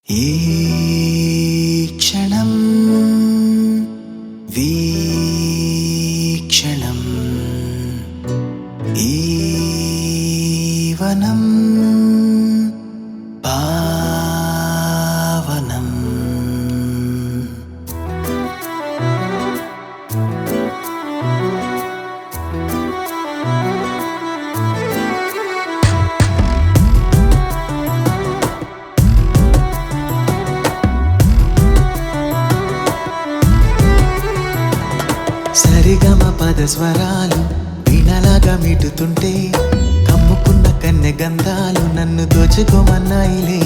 ఈ క్షణం వీక్షణం ఈ వనం పావనం సరిగమ పద స్వరాలు వీణలాగా మీటుతుంటే కమ్ముకున్న కన్నె గంధాలు నన్ను దోచుకోమన్నాయిలే.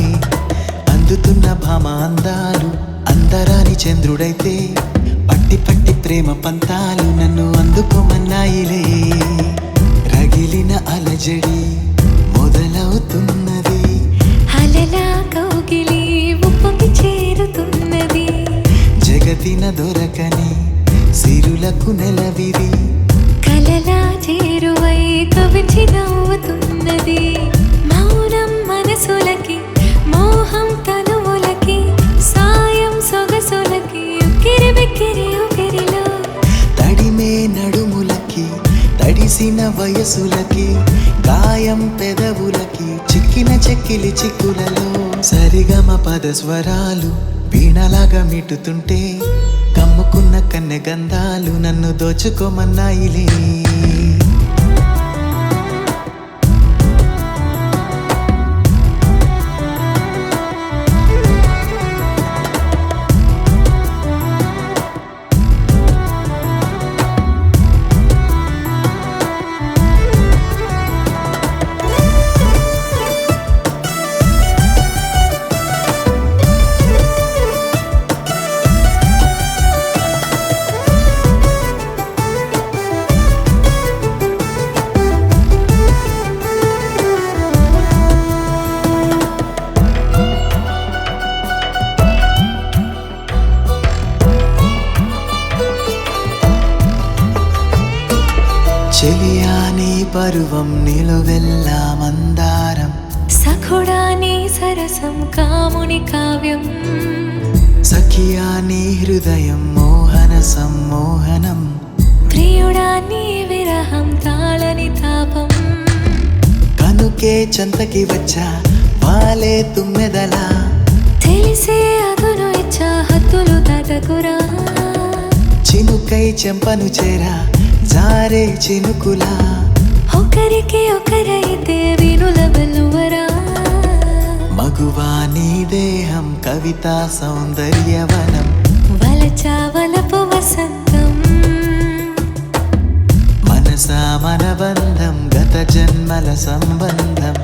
అందుతున్న భామ అందాలు అందరాని చంద్రుడైతే పట్టి పట్టి ప్రేమ పంతాలు నన్ను అందుకోమన్నాయిలే. రగిలిన అలజడి మొదలవుతున్నది, అలలా కౌగిలి ఉప్పొంగి చేరుతున్నది. జగతిన దొరకని సిరులకు నెలవిది, కలలా చేరువై కవించి నవ్వుతున్నది. మౌనం మనసులకి, మోహం తనువులకి, సాయం సొగసులకి, ఉక్కిరి బిక్కిరి ఉకిరిలో తడిమే నడుములకి, తడిసిన వయసులకి, గాయం పెదవులకి, చిక్కిన చెక్కిలి చిక్కులలో సరిగమ పద స్వరాలు వీణలాగా మీటుతుంటే కమ్ముకున్న కన్నె గంధాలు నన్ను దోచుకోమన్నాయిలే. చెలియాని పరువం నిలువెల్లా మందారం, సఖుడాని సరసం కాముని కావ్యం, సఖియాని హృదయం మోహన సమ్మోహనం, ప్రియుడాని విరహం తాళని తాపం. కనుకే చంతకి వచ్చా వాలే తుమ్మెదలా, తెలిసే అదును ఇచ్చా హద్దులు దాటకురా. చినుకై చెంపను చేరా జారే చినుకులా, ఒకరికి ఒకరైతే వినుల వెలువరా. మగువా నీ దేహం కవితా సౌందర్యవనం, వలచావలపు వసంతం, మనసా మన బంధం గత జన్మల సంబంధం.